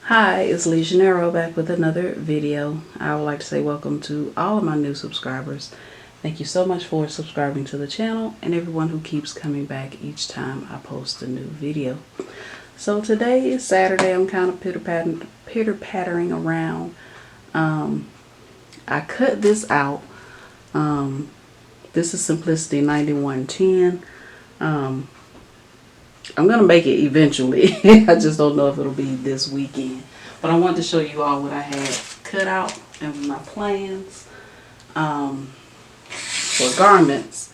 Hi, it's LeJanaro back with another video. I would like to say welcome to all of my new subscribers. Thank you so much for subscribing to the channel and everyone who keeps coming back each time I post a new video. So today is Saturday. I'm kind of pitter-pattering around. I cut this out. This is Simplicity 9110. I'm going to make it eventually. I just don't know if it'll be this weekend. But I wanted to show you all what I had cut out and my plans for garments.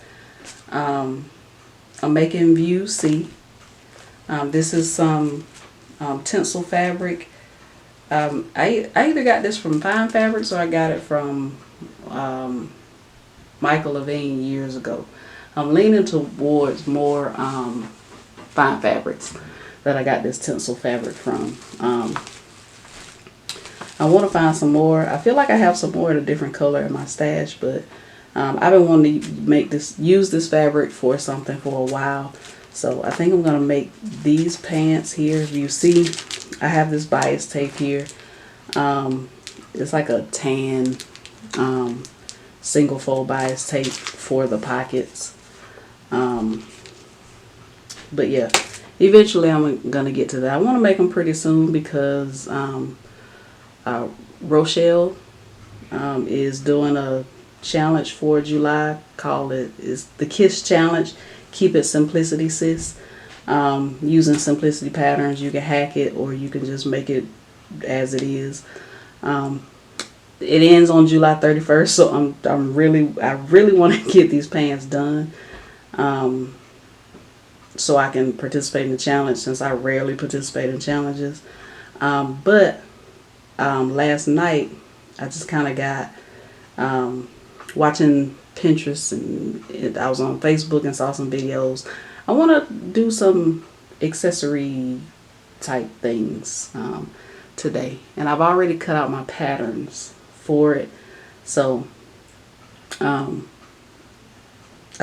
I'm making View C. This is some tinsel fabric. I either got this from Fine Fabrics or I got it from Michael Levine years ago. I'm leaning towards more Fine Fabrics that I got this tinsel fabric from. I want to find some more. I feel like I have some more in a different color in my stash, but I've been wanting to use this fabric for something for a while. So I think I'm going to make these pants here. If you see, I have this bias tape here. It's like a tan single fold bias tape for the pockets. But yeah, eventually I'm going to get to that. I want to make them pretty soon because Rochelle is doing a challenge for July. Is the Kiss Challenge. Keep it simplicity, sis. Using simplicity patterns, you can hack it or you can just make it as it is. It ends on July 31st, so I really want to get these pants done. So I can participate in the challenge, since I rarely participate in challenges. But last night I just kind of got watching Pinterest, and I was on Facebook and saw some videos. I want to do some accessory type things today, and I've already cut out my patterns for it, so I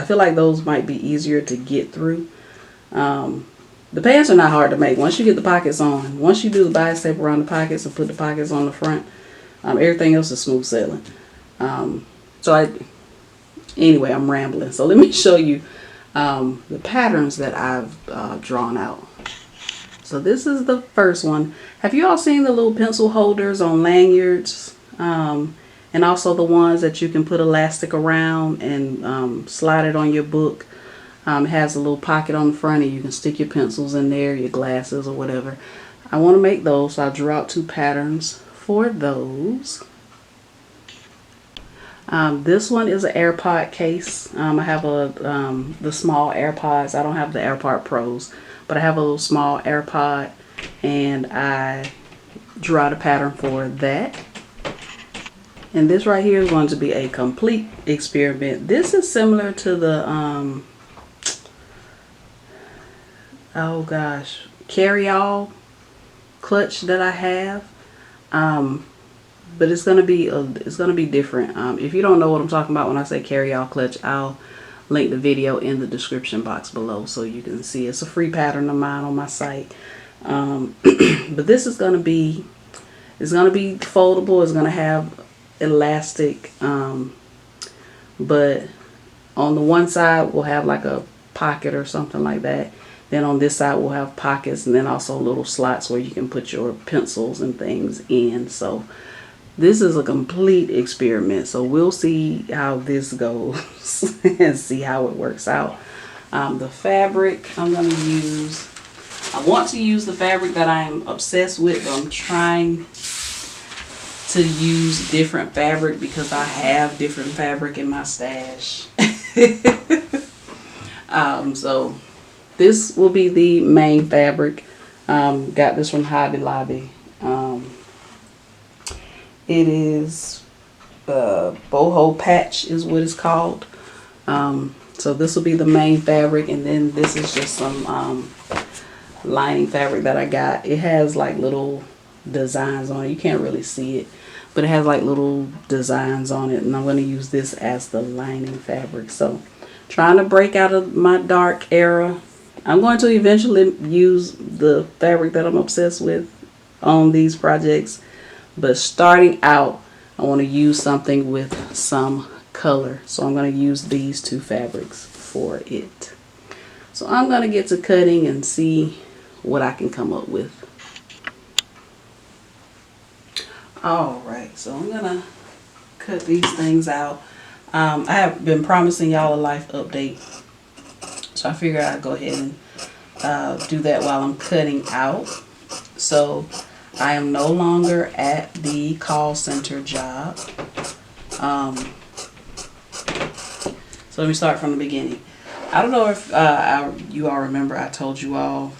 feel like those might be easier to get through. The pants are not hard to make once you get the pockets on. Once you do the bias tape around the pockets and put the pockets on the front, everything else is smooth sailing. Anyway, I'm rambling. So let me show you the patterns that I've drawn out. So this is the first one. Have you all seen the little pencil holders on lanyards? And also the ones that you can put elastic around and slide it on your book. It has a little pocket on the front and you can stick your pencils in there, your glasses or whatever. I want to make those, so I drew out two patterns for those. This one is an AirPod case. I have the small AirPods. I don't have the AirPod Pros, but I have a little small AirPod, and I drew out a pattern for that. And this right here is going to be a complete experiment. This is similar to the oh gosh, carry-all clutch that I have, but it's gonna be different. If you don't know what I'm talking about when I say carry-all clutch, I'll link the video in the description box below so you can see. It's a free pattern of mine on my site. But this is gonna be foldable. It's gonna have elastic, but on the one side we'll have like a pocket or something like that. Then on this side we'll have pockets, and then also little slots where you can put your pencils and things in. So this is a complete experiment. So we'll see how this goes and see how it works out. The fabric I'm going to use, I want to use the fabric that I am obsessed with, but I'm trying to use different fabric because I have different fabric in my stash. So this will be the main fabric. Got this from Hobby Lobby. It is boho patch is what it's called. So this will be the main fabric, and then this is just some lining fabric that I got. It has like little designs on it. You can't really see it, but it has like little designs on it, and I'm going to use this as the lining fabric. So trying to break out of my dark era. I'm going to eventually use the fabric that I'm obsessed with on these projects. But starting out, I want to use something with some color. So I'm going to use these two fabrics for it. So I'm going to get to cutting and see what I can come up with. Alright, so I'm going to cut these things out. I have been promising y'all a life update. So I figured I'd go ahead and do that while I'm cutting out. So I am no longer at the call center job. So let me start from the beginning. I don't know if you all remember, I told you all,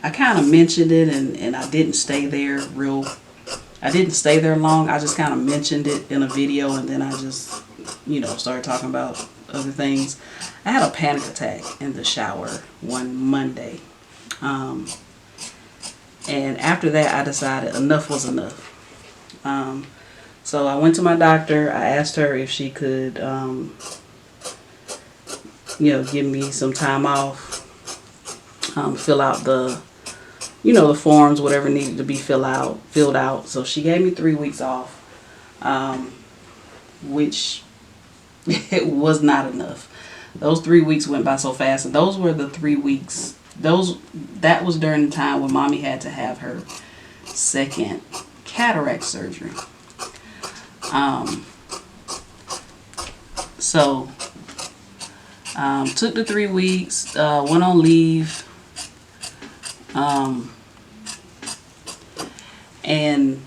I kind of mentioned it and I didn't stay there long. I just kind of mentioned it in a video and then I just, started talking about other things. I had a panic attack in the shower one Monday. And after that, I decided enough was enough. So I went to my doctor. I asked her if she could, give me some time off, fill out the forms, whatever needed to be filled out. So she gave me 3 weeks off, which it was not enough. Those 3 weeks went by so fast, and those were the 3 weeks. That was during the time when Mommy had to have her second cataract surgery. So took the 3 weeks, went on leave, and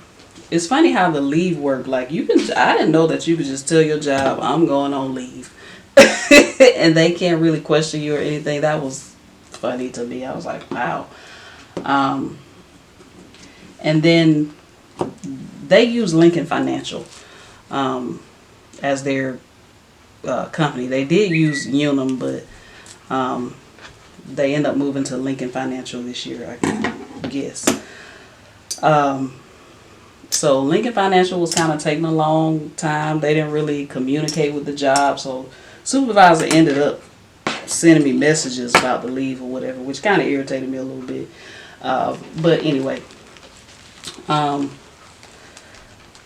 it's funny how the leave worked. Like I didn't know that you could just tell your job, I'm going on leave, and they can't really question you or anything. That was funny to me. I was like, wow. And then they use Lincoln Financial as their company. They did use Unum, but they end up moving to Lincoln Financial this year, I guess. So Lincoln Financial was kind of taking a long time. They didn't really communicate with the job, so supervisor ended up sending me messages about the leave or whatever, which kind of irritated me a little bit. But anyway,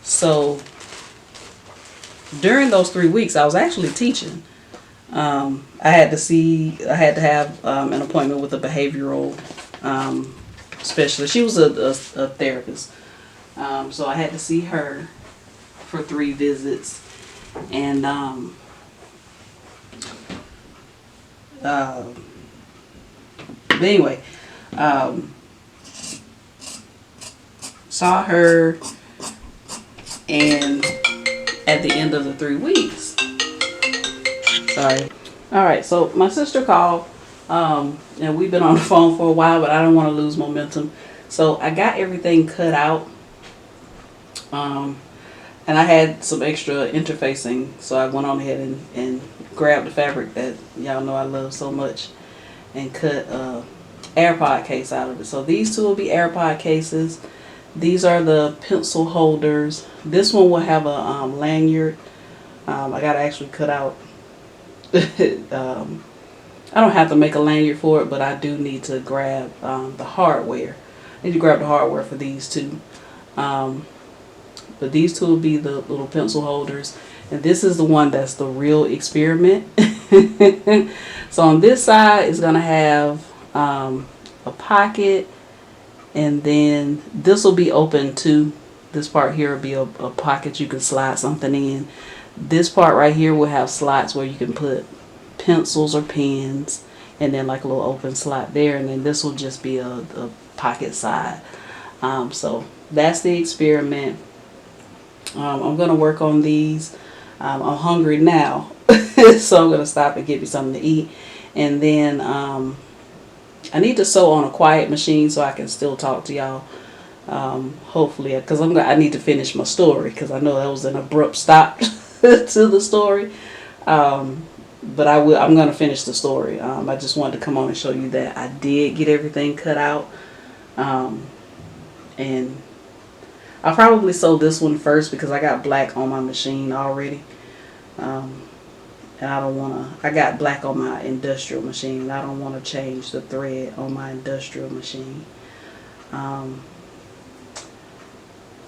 so during those 3 weeks, I was actually teaching. I had to have an appointment with a behavioral specialist. She was a therapist. So I had to see her for 3 visits. And but anyway, saw her, and at the end of the 3 weeks, sorry. All right, so my sister called, and we've been on the phone for a while, but I don't want to lose momentum. So I got everything cut out, and I had some extra interfacing, so I went on ahead and grabbed the fabric that y'all know I love so much and cut a AirPod case out of it. So these two will be AirPod cases. These are the pencil holders. This one will have a lanyard. I gotta actually cut out I don't have to make a lanyard for it, but I do need to grab the hardware. I need to grab the hardware for these two. But these two will be the little pencil holders. And this is the one that's the real experiment. So on this side, it's going to have a pocket. And then this will be open too. This part here will be a pocket you can slide something in. This part right here will have slots where you can put pencils or pens. And then like a little open slot there. And then this will just be a pocket side. So that's the experiment. I'm going to work on these. I'm hungry now, so I'm going to stop and get me something to eat. And then I need to sew on a quiet machine so I can still talk to y'all. Hopefully, because I need to finish my story, because I know that was an abrupt stop to the story. But I'm going to finish the story. I just wanted to come on and show you that I did get everything cut out. And I'll probably sew this one first because I got black on my machine already. And I don't want to, I got black on my industrial machine. And I don't want to change the thread on my industrial machine.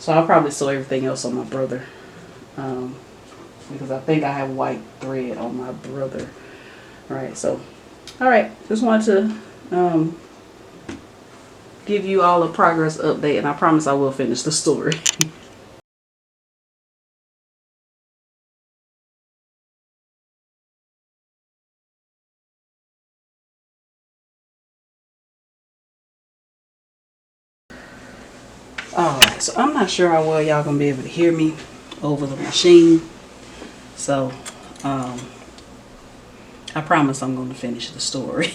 So I'll probably sew everything else on my brother. Because I think I have white thread on my brother. Alright, so, alright, just wanted to give you all a progress update, and I promise I will finish the story. Alright, so I'm not sure how well y'all gonna be able to hear me over the machine. So, I promise I'm going to finish the story.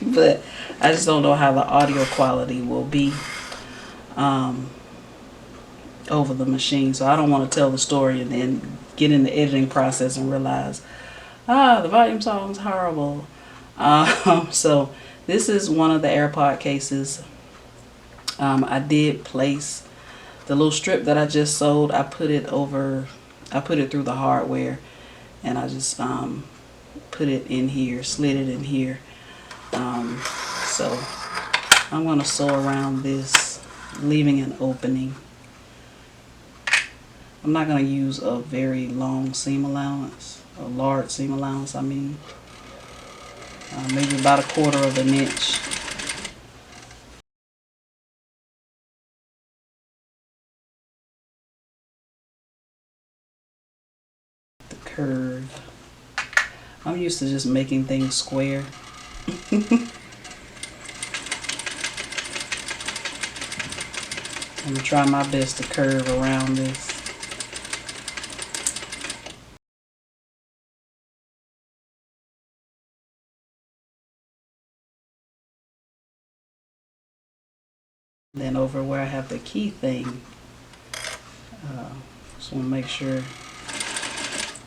But I just don't know how the audio quality will be over the machine. So I don't want to tell the story and then get in the editing process and realize, the volume song's horrible. So this is one of the AirPod cases. I did place the little strip that I just sewed. I put it through the hardware, and I just put it in here, slid it in here. So I'm going to sew around this, leaving an opening. I'm not going to use a very long seam allowance, a large seam allowance, I mean. Maybe about 1/4 of an inch. The curve. I'm used to just making things square. I'm going to try my best to curve around this. Then over where I have the key thing, just want to make sure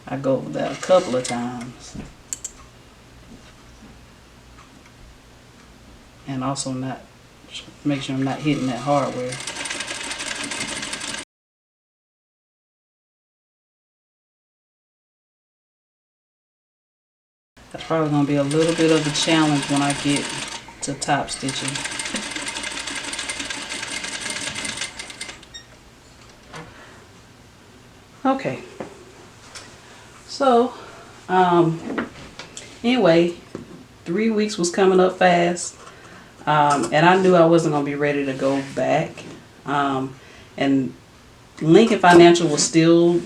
I go over that a couple of times. And also make sure I'm not hitting that hardware. That's probably going to be a little bit of a challenge when I get to top stitching. Okay. So, anyway, 3 weeks was coming up fast. And I knew I wasn't going to be ready to go back. And Lincoln Financial was still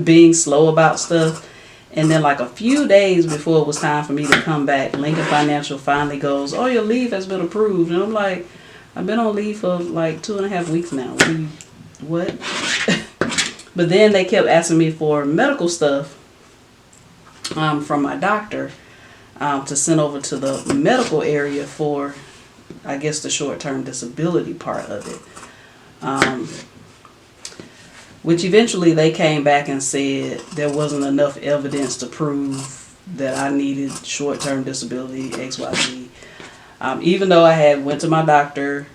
being slow about stuff. And then like a few days before it was time for me to come back, Lincoln Financial finally goes, "Oh, your leave has been approved." And I'm like, I've been on leave for like 2.5 weeks now. What? But then they kept asking me for medical stuff from my doctor to send over to the medical area for, I guess, the short-term disability part of it. Which eventually they came back and said there wasn't enough evidence to prove that I needed short-term disability XYZ. Even though I had went to my doctor,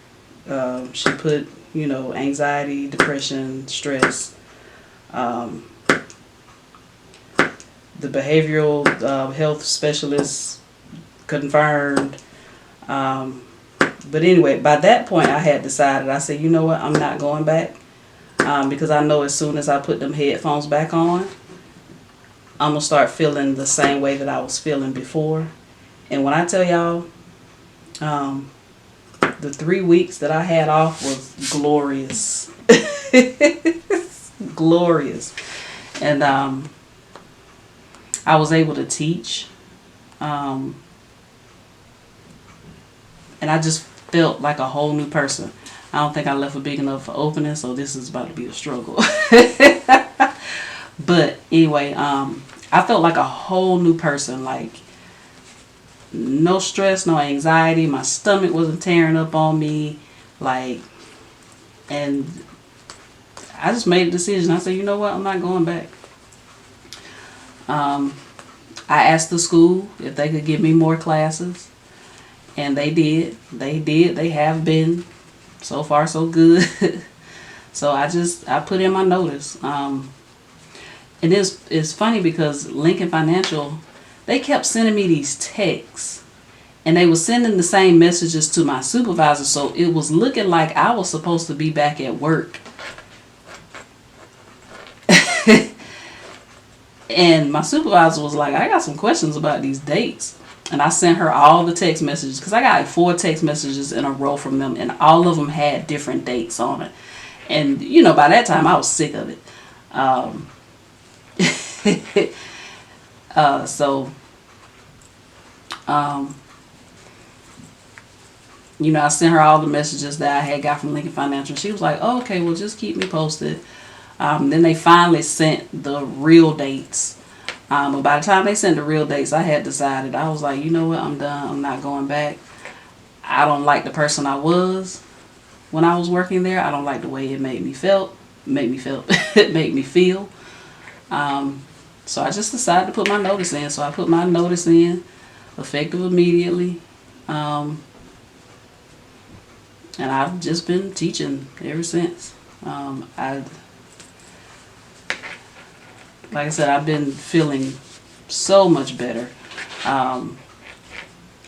she put, anxiety, depression, stress. The behavioral health specialist confirmed. But anyway, by that point I had decided, I said, you know what, I'm not going back. Because I know as soon as I put them headphones back on, I'm going to start feeling the same way that I was feeling before. And when I tell y'all, the 3 weeks that I had off was glorious. Glorious. And I was able to teach. And I just felt like a whole new person. I don't think I left a big enough opening, so this is about to be a struggle. But anyway, I felt like a whole new person. Like, no stress, no anxiety. My stomach wasn't tearing up on me. And I just made a decision. I said, you know what? I'm not going back. I asked the school if they could give me more classes. And they did. They have been. So far, so good. So I put in my notice. And it's funny because Lincoln Financial, they kept sending me these texts. And they were sending the same messages to my supervisor, so it was looking like I was supposed to be back at work. And my supervisor was like, I got some questions about these dates. And I sent her all the text messages, because I got like 4 text messages in a row from them, and all of them had different dates on it. And, you know, by that time I was sick of it. You know, I sent her all the messages that I had got from Lincoln Financial. She was like, oh, okay, well, just keep me posted. Then they finally sent the real dates. But by the time they sent the real dates, I had decided, I was like, you know what, I'm done. I'm not going back. I don't like the person I was when I was working there. I don't like the way it made me feel. So I just decided to put my notice in. So I put my notice in, effective immediately. And I've just been teaching ever since. Like I said, I've been feeling so much better. I'm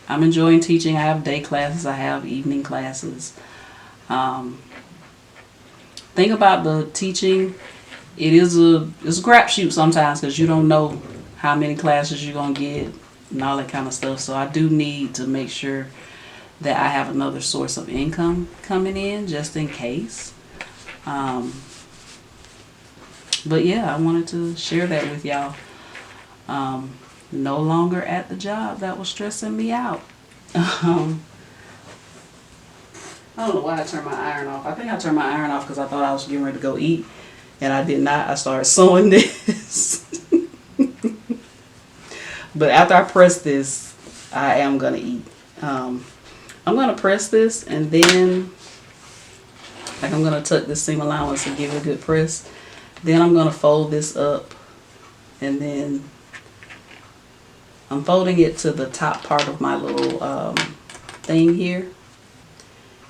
enjoying teaching. I have day classes. I have evening classes. Thing about the teaching, it's a crapshoot sometimes, because you don't know how many classes you're going to get and all that kind of stuff. So I do need to make sure that I have another source of income coming in, just in case. But yeah, I wanted to share that with y'all. No longer at the job that was stressing me out. I don't know why I turned my iron off. I think I turned my iron off because I thought I was getting ready to go eat, and I did not. I started sewing this. But after I press this, I am going to eat. I'm going to press this, and then I'm going to tuck this seam allowance and give it a good press. Then I'm going to fold this up, and then I'm folding it to the top part of my little thing here.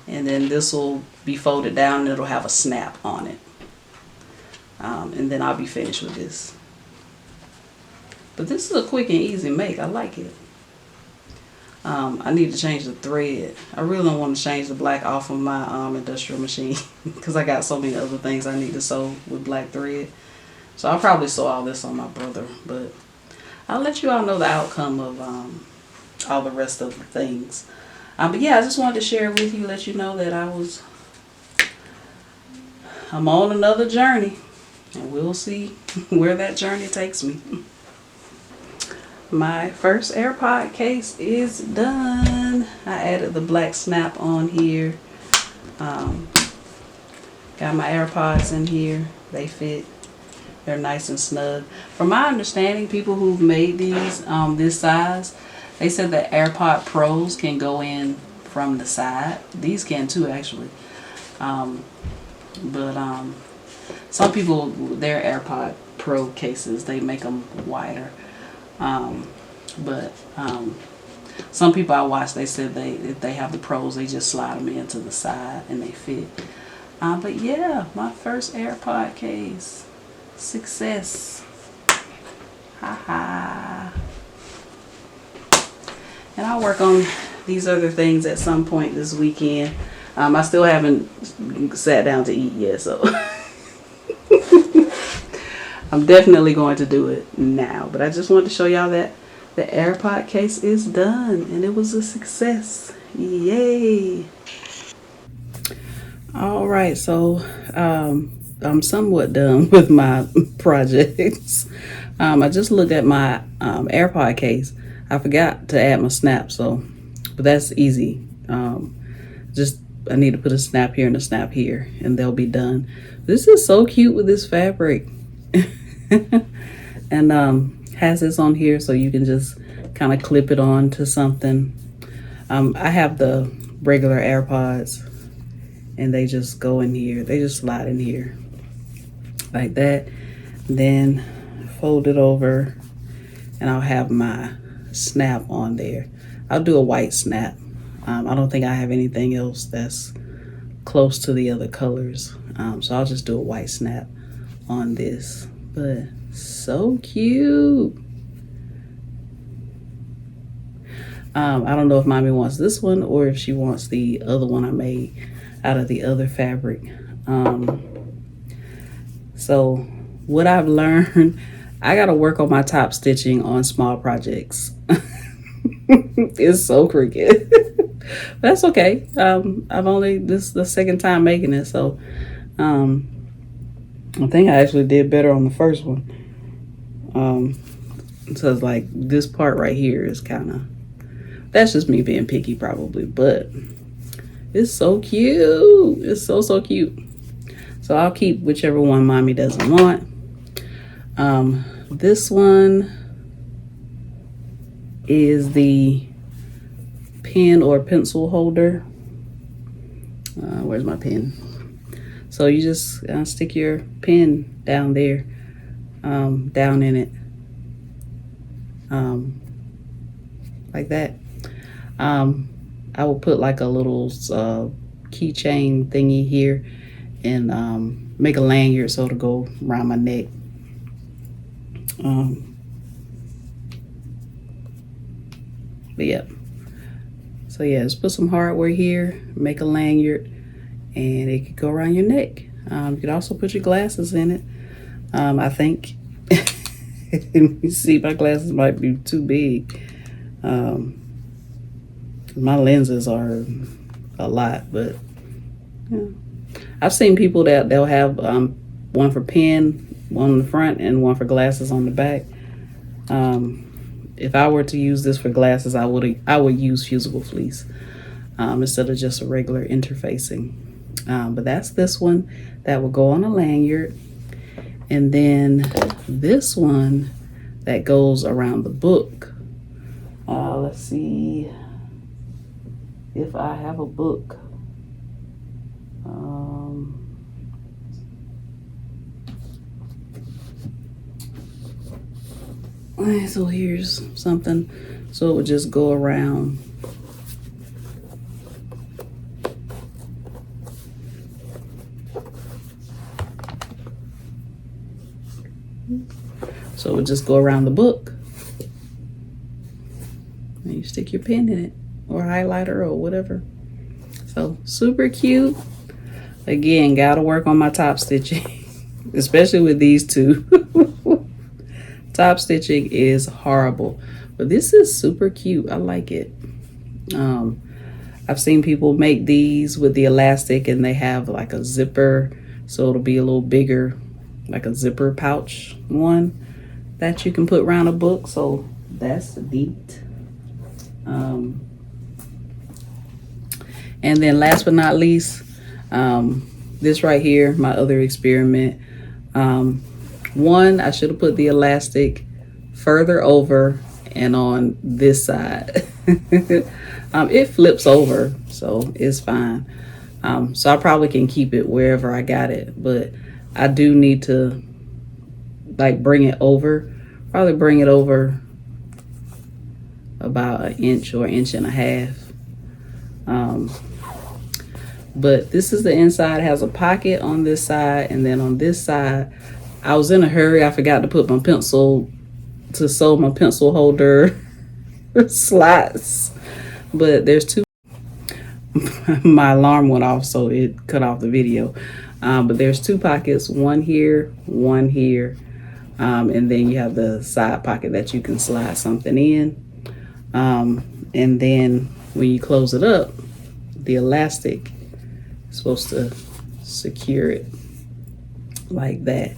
And then this will be folded down, and it'll have a snap on it. And then I'll be finished with this. But this is a quick and easy make. I like it. I need to change the thread. I really don't want to change the black off of my industrial machine because I got so many other things I need to sew with black thread. So I'll probably sew all this on my brother, but I'll let you all know the outcome of all the rest of the things. But yeah, I just wanted to share with you, let you know that I'm on another journey, and we'll see where that journey takes me. My first AirPod case is done. I added the black snap on here. Got my AirPods in here. They fit. They're nice and snug. From my understanding, people who've made these this size, they said that AirPod Pros can go in from the side. These can too, actually. But some people, their AirPod Pro cases, they make them wider. But some people I watched, they said if they have the Pros, they just slide them into the side and they fit. But yeah, my first AirPod case. Success. Haha. And I'll work on these other things at some point this weekend. I still haven't sat down to eat yet, so I'm definitely going to do it now. But I just wanted to show y'all that the AirPod case is done, and it was a success. Yay! All right, so I'm somewhat done with my projects. I just looked at my AirPod case. I forgot to add my snap, but that's easy. I need to put a snap here and a snap here, and they'll be done. This is so cute with this fabric. And has this on here so you can just kind of clip it on to something. I have the regular AirPods, and they just go in here. They just slide in here like that. Then fold it over, and I'll have my snap on there. I'll do a white snap. I don't think I have anything else that's close to the other colors. So I'll just do a white snap on this. But so cute. I don't know if mommy wants this one or if she wants the other one I made out of the other fabric. So what I've learned, I got to work on my top stitching on small projects. It's so crooked. That's okay. This is the second time making it, so I think I actually did better on the first one. So it's like this part right here is kind of, that's just me being picky probably, but it's so cute. It's so cute. So I'll keep whichever one mommy doesn't want. This one is the pen or pencil holder. Where's my pen? So you just stick your pen down there, down in it, like that. I will put like a little keychain thingy here and make a lanyard so it'll go around my neck. But yeah, so yeah, just put some hardware here, make a lanyard, and it could go around your neck. You could also put your glasses in it. I think let me see, my glasses might be too big. My lenses are a lot, but yeah. I've seen people that they'll have one for pen, one in the front, and one for glasses on the back. If I were to use this for glasses, I would use fusible fleece instead of just a regular interfacing. But that's this one that will go on a lanyard, and then this one that goes around the book. Let's see if I have a book. So here's something. So it would just go around. So it would just go around the book. And you stick your pen in it or highlighter or whatever. So super cute. Again, gotta work on my top stitching, especially with these two. Top stitching is horrible, but this is super cute. I like it. I've seen people make these with the elastic and they have like a zipper, so it'll be a little bigger, like a zipper pouch one that you can put around a book. So that's neat. And then last but not least, this right here, my other experiment. One, I should have put the elastic further over and on this side. It flips over, so it's fine. So I probably can keep it wherever I got it, but I do need to like bring it over, probably bring it over about an inch or inch and a half. But this is the inside. It has a pocket on this side, and then on this side, I was in a hurry. I forgot to put my pencil, to sew my pencil holder slots, but there's two. My alarm went off, so it cut off the video. But there's two pockets, one here, and then you have the side pocket that you can slide something in. And then when you close it up, the elastic is supposed to secure it like that.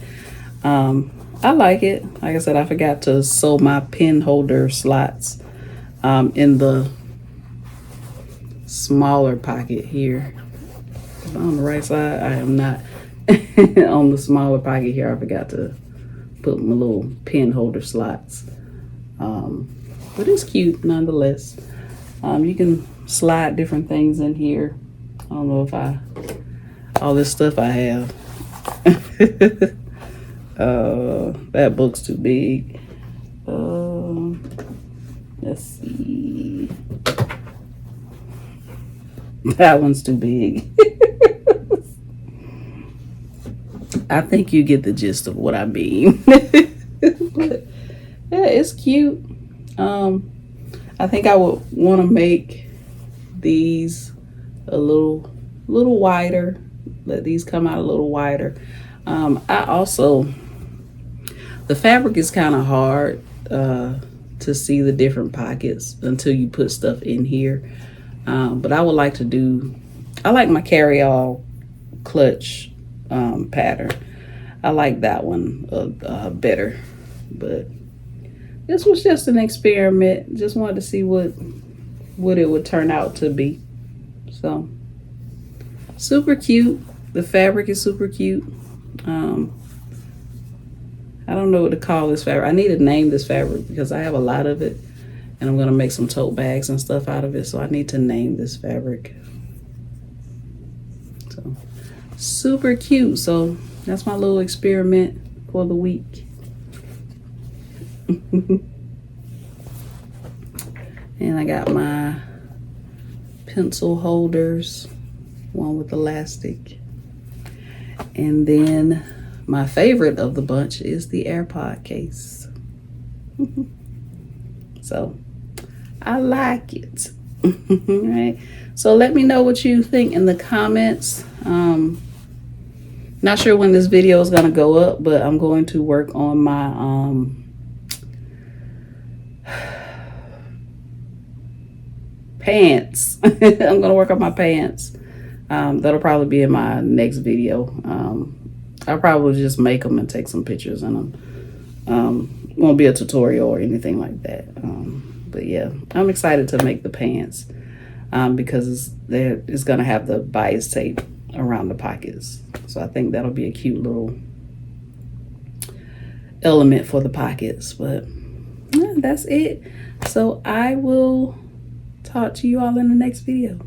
I like it. Like I said, I forgot to sew my pen holder slots in the smaller pocket here. On the right side, I am not. On the smaller pocket here, I forgot to put my little pen holder slots. But it's cute nonetheless. You can slide different things in here. I don't know if all this stuff I have. That book's too big. Let's see. That one's too big. I think you get the gist of what I mean. But yeah, it's cute. I I think I would want to make these a little wider. Let these come out a little wider. I also, the fabric is kind of hard to see the different pockets until you put stuff in here. But I would like to do, I like my carry-all clutch pattern. I like that one better. But this was just an experiment. Just wanted to see what it would turn out to be. So, super cute. The fabric is super cute. I don't know what to call this fabric. I need to name this fabric because I have a lot of it. And I'm going to make some tote bags and stuff out of it. So I need to name this fabric. So, super cute. So, that's my little experiment for the week. And I got my pencil holders, one with elastic. And then my favorite of the bunch is the AirPod case. So I like it. All right. So let me know what you think in the comments. Not sure when this video is going to go up, but I'm going to work on my pants. I'm going to work on my pants. That'll probably be in my next video. I'll probably just make them and take some pictures in them. Won't be a tutorial or anything like that. But yeah, I'm excited to make the pants because it's going to have the bias tape around the pockets. So I think that'll be a cute little element for the pockets. But yeah, that's it. So I will talk to you all in the next video.